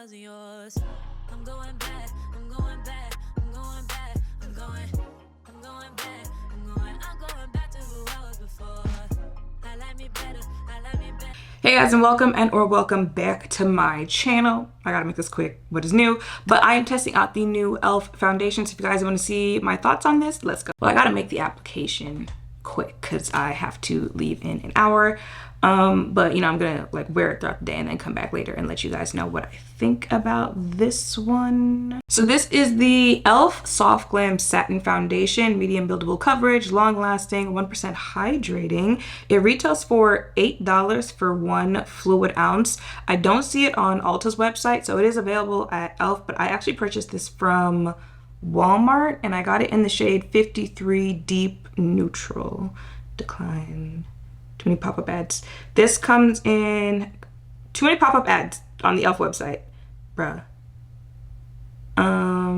wasn't yours. I'm going back, I'm going back, I'm going back, I'm going back, I'm going back to who I was before. I like me better, I like me better. Hey guys, and welcome back to my channel. I gotta make this quick, what is new? But I am testing out the new e.l.f. foundation. So if you guys want to see my thoughts on this, let's go. Well, I gotta make the application quick because I have to leave in an hour. But you know, I'm gonna like wear it throughout the day and then come back later and let you guys know what I think about this one. So this is the e.l.f. Soft Glam Satin Foundation, medium buildable coverage, long lasting, 1% hydrating. It retails for $8 for 1 fluid ounce. I don't see it on Ulta's website, so it is available at e.l.f., but I actually purchased this from Walmart and I got it in the shade 53 Deep Neutral. Decline. Too many pop-up ads. This comes in too many pop-up ads on the e.l.f. website. Bruh. How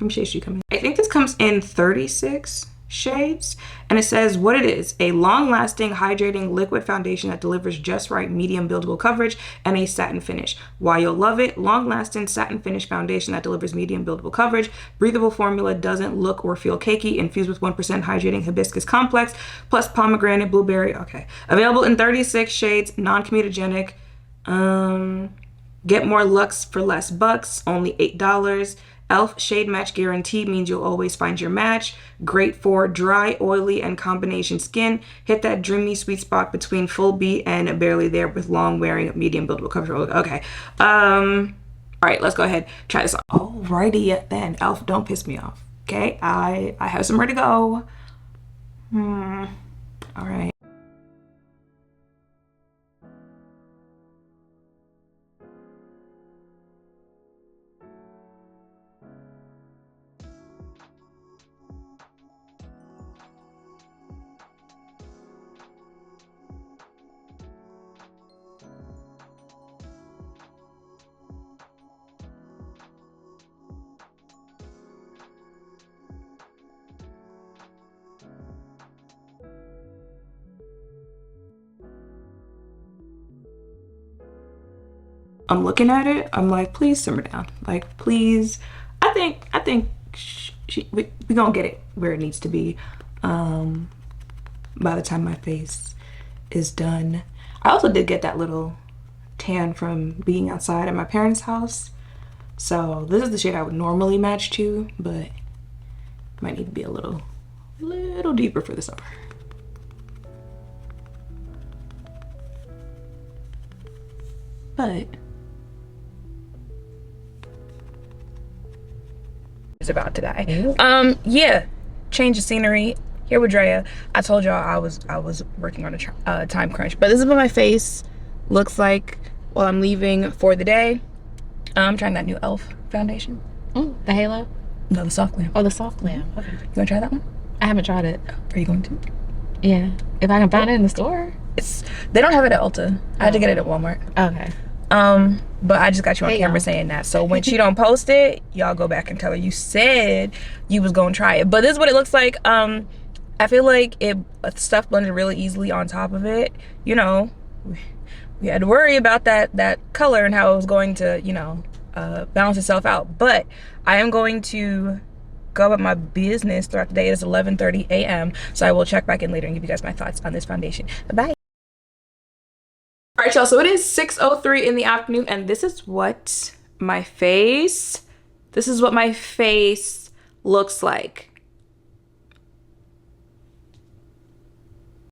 many shades do you come in? I think this comes in 36 shades, and it says what it is: a long-lasting hydrating liquid foundation that delivers just right medium buildable coverage and a satin finish. Why you'll love it: long-lasting satin finish foundation that delivers medium buildable coverage, breathable formula, doesn't look or feel cakey, infused with 1% hydrating hibiscus complex plus pomegranate blueberry. Okay, available in 36 shades, non-comedogenic. Get more lux for less bucks, only $8. e.l.f. shade match guarantee means you'll always find your match. Great for dry, oily, and combination skin. Hit that dreamy sweet spot between full beat and barely there with long wearing medium buildable coverage. Okay. All right, let's go ahead, try this on. Alrighty then, e.l.f., don't piss me off. Okay, I have somewhere to go. All right. I'm looking at it, I'm like, please simmer down. Like, please. I think we gonna get it where it needs to be by the time my face is done. I also did get that little tan from being outside at my parents' house. So this is the shade I would normally match to, but might need to be a little deeper for the summer. But it's about to die. Yeah, change of scenery here with Drea. I told y'all I was working on a time crunch, but this is what my face looks like while I'm leaving for the day. I'm trying that new e.l.f. foundation. The Halo? No, the Soft Glam. Oh, the Soft Glam. Okay. You wanna try that one? I haven't tried it. Are you going to? Yeah. If I can find it in the store. They don't have it at Ulta. I had to get it at Walmart. Okay. But I just got you on camera saying that. So when she don't post it, y'all go back and tell her you said you was gonna try it. But this is what it looks like. I feel like stuff blended really easily on top of it. You know, we had to worry about that color and how it was going to, you know, balance itself out. But I am going to go about my business throughout the day. It is 11:30 a.m. So I will check back in later and give you guys my thoughts on this foundation. Bye. All right, y'all, so it is 6:03 in the afternoon, and this is what my face looks like.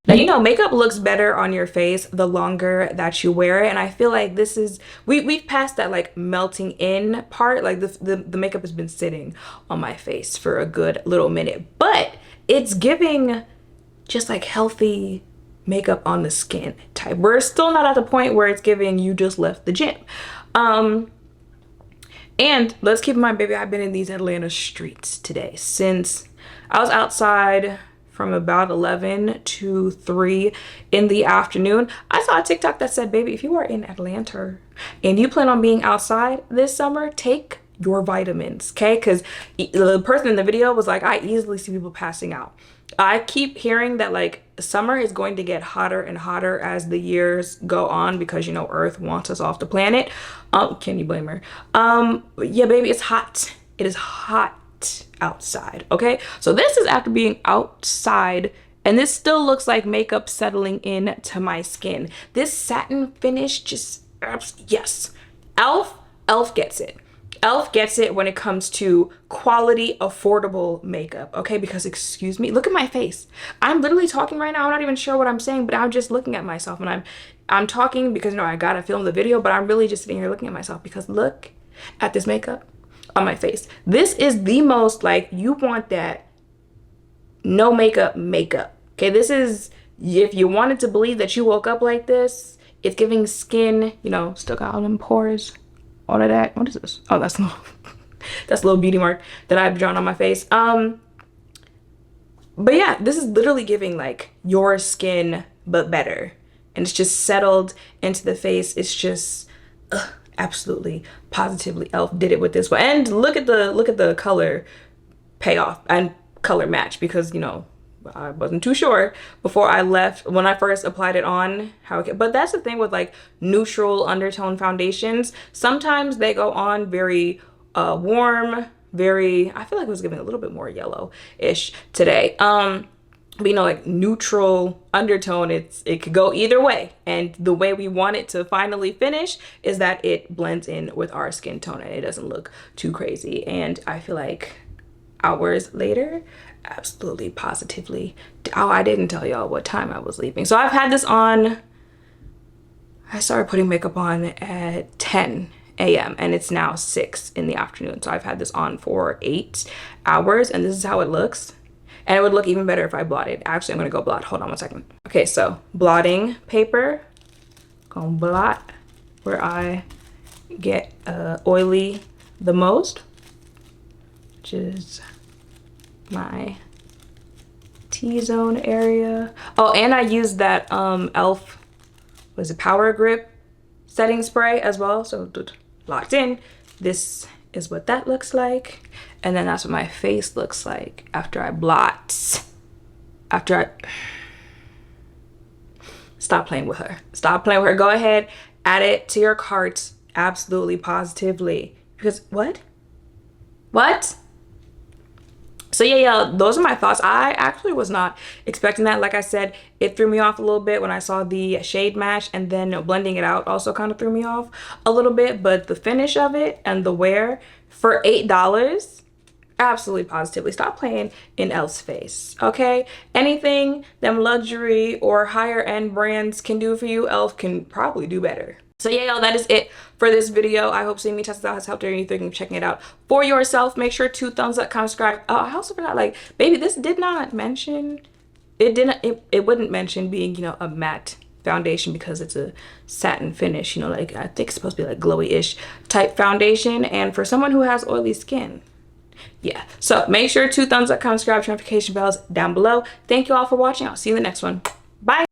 Now, you know, makeup looks better on your face the longer that you wear it, and I feel like this is, we've passed that like melting in part. Like the makeup has been sitting on my face for a good little minute, but it's giving just like healthy makeup on the skin type. We're still not at the point where it's giving you just left the gym. And let's keep in mind, baby, I've been in these Atlanta streets today since I was outside from about 11 to 3 in the afternoon. I saw a TikTok that said, baby, if you are in Atlanta and you plan on being outside this summer, take your vitamins, okay? Because the person in the video was like, I easily see people passing out. I keep hearing that like summer is going to get hotter and hotter as the years go on because you know Earth wants us off the planet. Can you blame her? Yeah, baby, it's hot. It is hot outside. Okay, so this is after being outside, and this still looks like makeup settling in to my skin. This satin finish just yes. Elf gets it. Elf gets it when it comes to quality, affordable makeup, okay? Because excuse me, look at my face. I'm literally talking right now. I'm not even sure what I'm saying, but I'm just looking at myself, and I'm talking because you know I gotta film the video, but I'm really just sitting here looking at myself because look at this makeup on my face. This is the most like you want that no makeup. Okay, this is if you wanted to believe that you woke up like this. It's giving skin, you know, still got all them pores. All of that. What is this? Oh, that's a little beauty mark that I've drawn on my face. But yeah, this is literally giving like your skin but better, and it's just settled into the face. It's just absolutely positively Elf did it with this one. And look at the color payoff and color match, because you know I wasn't too sure before I left when I first applied it on how it, but that's the thing with like neutral undertone foundations. Sometimes they go on very warm, very, I feel like it was giving a little bit more yellow-ish today. But you know, like neutral undertone, it could go either way, and the way we want it to finally finish is that it blends in with our skin tone and it doesn't look too crazy. And I feel like hours later, absolutely positively, oh, I didn't tell y'all what time I was leaving. So I've had this on, I started putting makeup on at 10 a.m. and it's now 6 in the afternoon. So I've had this on for 8 hours, and this is how it looks. And it would look even better if I blotted. Actually, I'm gonna go blot. Hold on one second. Okay, so blotting paper, gonna blot where I get oily the most, which is my T-zone area. Oh, and I used that Elf, was it Power Grip setting spray as well, so locked in. This is what that looks like, and then that's what my face looks like after I blot. Stop playing with her. Stop playing with her. Go ahead, add it to your cart absolutely positively, because what? So yeah, those are my thoughts. I actually was not expecting that. Like I said, it threw me off a little bit when I saw the shade match, and then blending it out also kind of threw me off a little bit. But the finish of it and the wear for $8, absolutely positively. Stop playing in Elf's face, okay? Anything them luxury or higher end brands can do for you, Elf can probably do better. So yeah, y'all, that is it for this video. I hope seeing me test it out has helped, or anything, checking it out for yourself. Make sure to thumbs up, comment, subscribe. Oh, I also forgot, like, baby, this did not mention, it wouldn't mention being, you know, a matte foundation because it's a satin finish, you know, like I think it's supposed to be like glowy-ish type foundation, and for someone who has oily skin. Yeah, so make sure to thumbs up, comment, subscribe, notification bells down below. Thank you all for watching. I'll see you in the next one. Bye.